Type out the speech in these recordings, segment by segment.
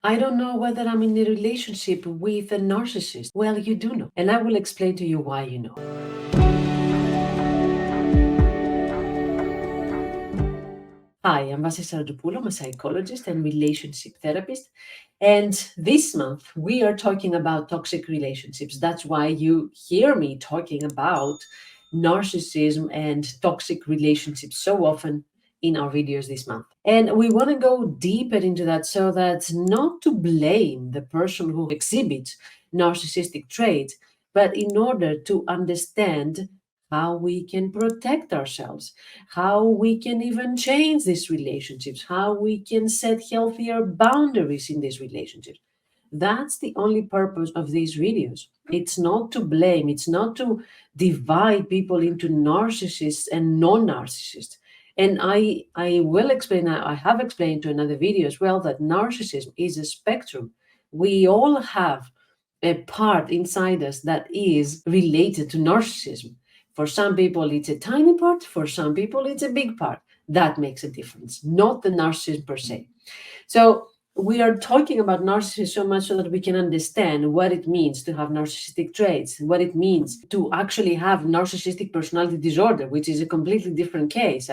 I don't know whether I'm in a relationship with a narcissist. Well, you do know. And I will explain to you why you know. Hi, I'm Vasi Sardopoulou. I'm a psychologist and relationship therapist. And this month, we are talking about toxic relationships. That's why you hear me talking about narcissism and toxic relationships so often in our videos this month. And we want to go deeper into that so that not to blame the person who exhibits narcissistic traits, but in order to understand how we can protect ourselves, how we can even change these relationships, how we can set healthier boundaries in these relationships. That's the only purpose of these videos. It's not to blame, it's not to divide people into narcissists and non-narcissists. And I will explain, I have explained to another video as well, that narcissism is a spectrum. We all have a part inside us that is related to narcissism. For some people, it's a tiny part. For some people, it's a big part. That makes a difference, not the narcissism per se. So we are talking about narcissism so much so that we can understand what it means to have narcissistic traits, what it means to actually have narcissistic personality disorder, which is a completely different case.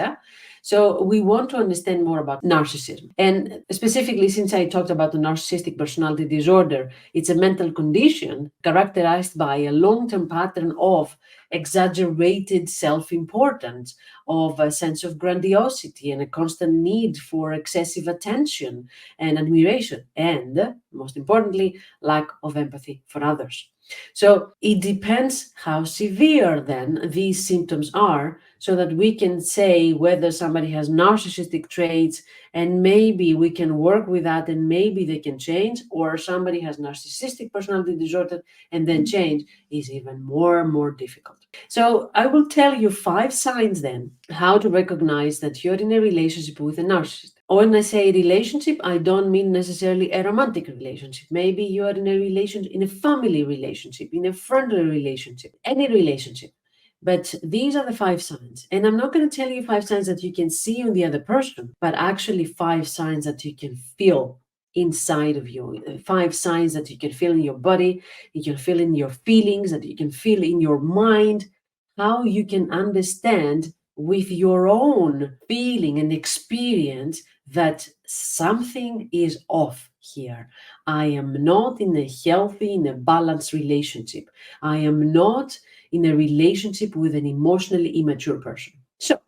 So we want to understand more about narcissism. And specifically, since I talked about the narcissistic personality disorder, it's a mental condition characterized by a long-term pattern of exaggerated self-importance, of a sense of grandiosity and a constant need for excessive attention and admiration, and most importantly, lack of empathy for others. So it depends how severe then these symptoms are, so that we can say whether somebody has narcissistic traits and maybe we can work with that and maybe they can change, or somebody has narcissistic personality disorder and then change is even more difficult. So I will tell you 5 signs then how to recognize that you're in a relationship with a narcissist. When I say relationship, I don't mean necessarily a romantic relationship. Maybe you are in a relationship, in a family relationship, in a friendly relationship, any relationship. But these are the 5 signs. And I'm not going to tell you 5 signs that you can see on the other person, but actually 5 signs that you can feel inside of you. 5 signs that you can feel in your body, you can feel in your feelings, that you can feel in your mind, how you can understand with your own feeling and experience that something is off here. I am not in a healthy, in a balanced relationship. I am not in a relationship with an emotionally immature person. So,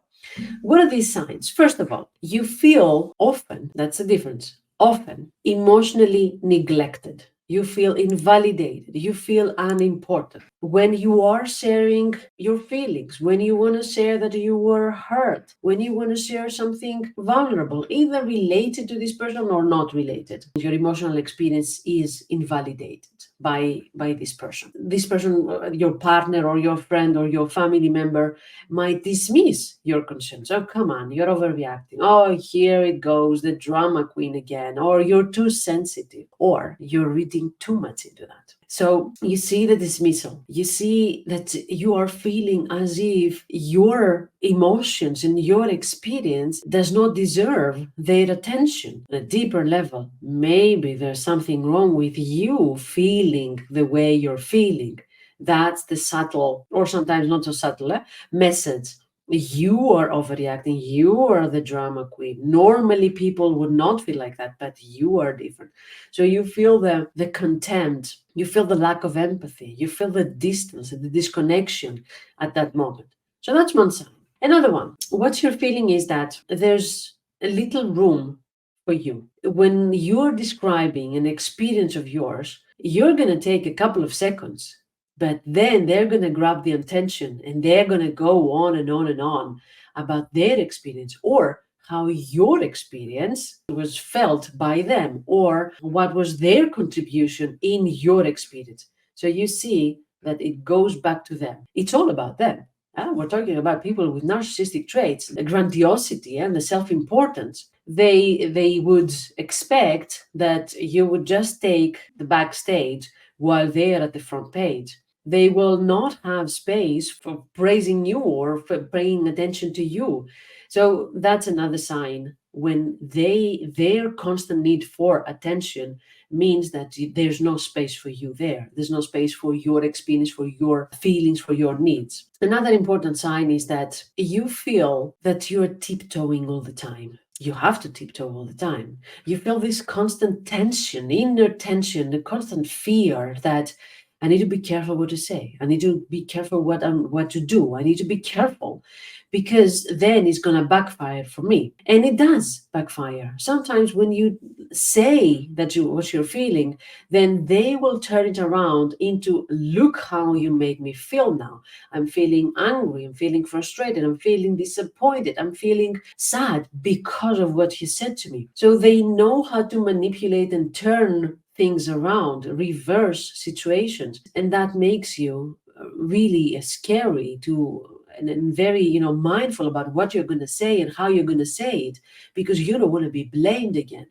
what are these signs? First of all, you feel often, that's the difference, often emotionally neglected. You feel invalidated. You feel unimportant. When you are sharing your feelings, when you want to share that you were hurt, when you want to share something vulnerable, either related to this person or not related, your emotional experience is invalidated by this person. This person, your partner or your friend or your family member, might dismiss your concerns. Oh, come on, you're overreacting. Oh, here it goes, the drama queen again. Or you're too sensitive. Or you're reading too much into that. So you see the dismissal. You see that you are feeling as if your emotions and your experience does not deserve their attention. On a deeper level, maybe there's something wrong with you feeling the way you're feeling. That's the subtle, or sometimes not so subtle, message. You are overreacting. You are the drama queen. Normally, people would not feel like that, but you are different. So you feel the contempt. You feel the lack of empathy. You feel the distance and the disconnection at that moment. So that's one sign. Another one, what you're feeling is that there's a little room for you. When you're describing an experience of yours, you're going to take a couple of seconds, but then they're going to grab the attention and they're going to go on and on and on about their experience, or how your experience was felt by them, or what was their contribution in your experience. So you see that it goes back to them. It's all about them. We're talking about people with narcissistic traits, the grandiosity and the self-importance. They would expect that you would just take the backstage while they're at the front page. They will not have space for praising you or for paying attention to you. So that's another sign when their constant need for attention means that there's no space for you there. There's no space for your experience, for your feelings, for your needs. Another important sign is that you feel that you're tiptoeing all the time. You have to tiptoe all the time. You feel this constant tension, inner tension, the constant fear that I need to be careful what to say. I need to be careful what to do. I need to be careful because then it's going to backfire for me. And it does backfire. Sometimes when you say what you're feeling, then they will turn it around into, look how you made me feel now. I'm feeling angry. I'm feeling frustrated. I'm feeling disappointed. I'm feeling sad because of what you said to me. So they know how to manipulate and turn things around, reverse situations. And that makes you really scary to and very mindful about what you're going to say and how you're going to say it, because you don't want to be blamed again.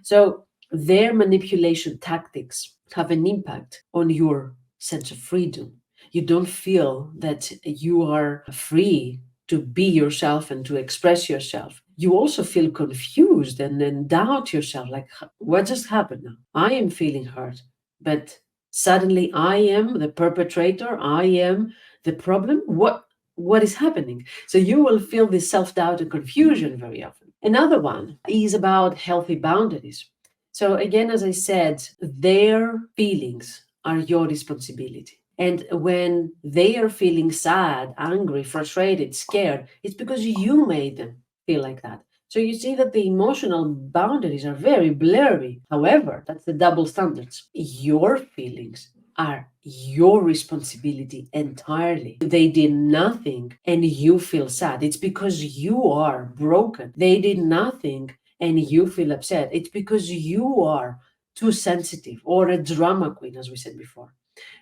So their manipulation tactics have an impact on your sense of freedom. You don't feel that you are free to be yourself and to express yourself. You also feel confused and then doubt yourself, like, what just happened now? I am feeling hurt, but suddenly I am the perpetrator. I am the problem. What is happening? So you will feel this self-doubt and confusion very often. Another one is about healthy boundaries. So again, as I said, their feelings are your responsibility. And when they are feeling sad, angry, frustrated, scared, it's because you made them feel like that. So you see that the emotional boundaries are very blurry. However, that's the double standards. Your feelings are your responsibility entirely. They did nothing and you feel sad. It's because you are broken. They did nothing and you feel upset. It's because you are too sensitive or a drama queen, as we said before.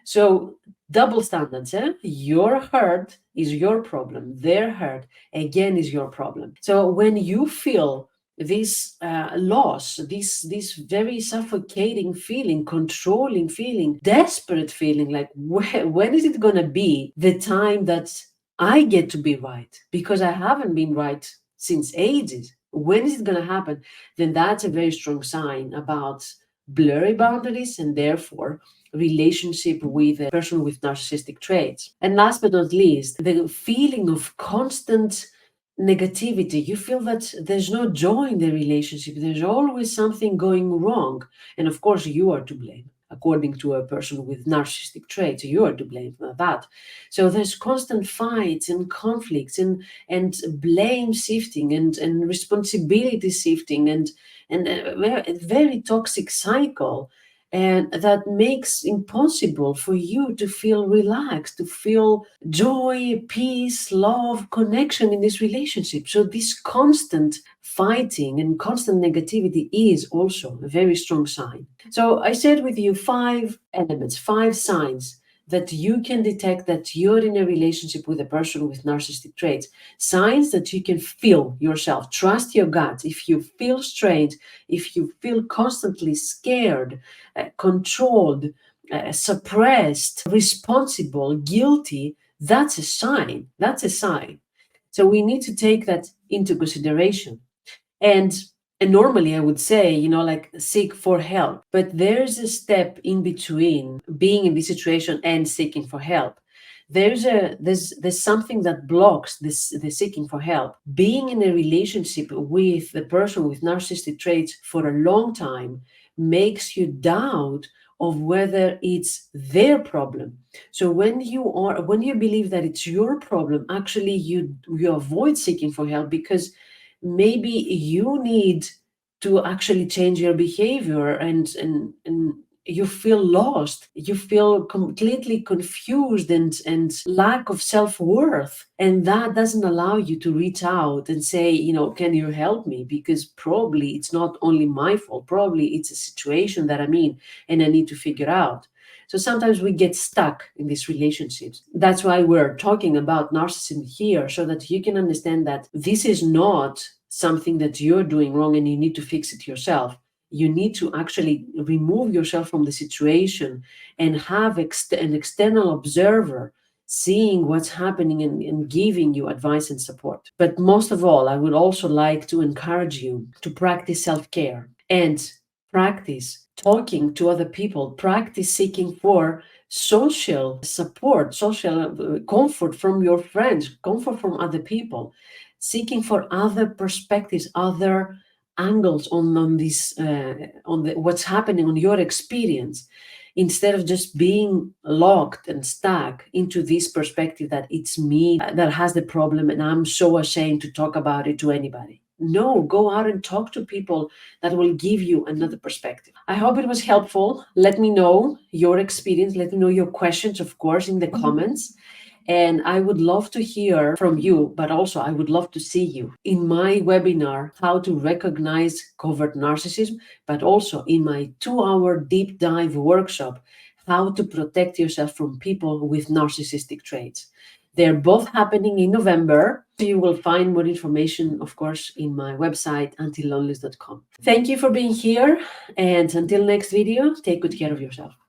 So double standards, eh? Your hurt is your problem. Their hurt, again, is your problem. So when you feel this loss, this very suffocating feeling, controlling feeling, desperate feeling, like when is it going to be the time that I get to be right? Because I haven't been right since ages. When is it going to happen? Then that's a very strong sign about blurry boundaries and therefore relationship with a person with narcissistic traits. And last but not least, the feeling of constant negativity. You feel that there's no joy in the relationship. There's always something going wrong. And of course, you are to blame. According to a person with narcissistic traits, you are to blame for that. So there's constant fights and conflicts and blame shifting and responsibility shifting and a very toxic cycle, and that makes impossible for you to feel relaxed, to feel joy, peace, love, connection in this relationship. So this constant fighting and constant negativity is also a very strong sign. So I shared with you 5 elements, 5 signs that you can detect that you're in a relationship with a person with narcissistic traits. Signs that you can feel yourself. Trust your gut. If you feel strange, if you feel constantly scared, controlled, suppressed, responsible, guilty, that's a sign. That's a sign. So we need to take that into consideration. And normally I would say, like, seek for help. But there's a step in between being in this situation and seeking for help. There's something that blocks the seeking for help. Being in a relationship with the person with narcissistic traits for a long time makes you doubt of whether it's their problem. So when you believe that it's your problem, actually you avoid seeking for help because maybe you need to actually change your behavior and you feel lost, you feel completely confused and lack of self-worth, and that doesn't allow you to reach out and say, can you help me, because probably it's not only my fault, probably it's a situation that I'm in and I need to figure out. So sometimes we get stuck in these relationships. That's why we're talking about narcissism here, so that you can understand that this is not something that you're doing wrong and you need to fix it yourself. You need to actually remove yourself from the situation and have an external observer seeing what's happening and giving you advice and support. But most of all, I would also like to encourage you to practice self-care and practice talking to other people, practice seeking for social support, social comfort from your friends, comfort from other people, seeking for other perspectives, other angles on this on what's happening on your experience, instead of just being locked and stuck into this perspective that it's me that has the problem and I'm so ashamed to talk about it to anybody. No, go out and talk to people that will give you another perspective. I hope it was helpful. Let me know your experience. Let me know your questions, of course, in the comments. And I would love to hear from you, but also I would love to see you in my webinar, How to Recognize Covert Narcissism, but also in my 2-hour deep dive workshop, How to Protect Yourself from People with Narcissistic Traits. They're both happening in November. You will find more information, of course, in my website, untilloneliness.com. Thank you for being here. And until next video, take good care of yourself.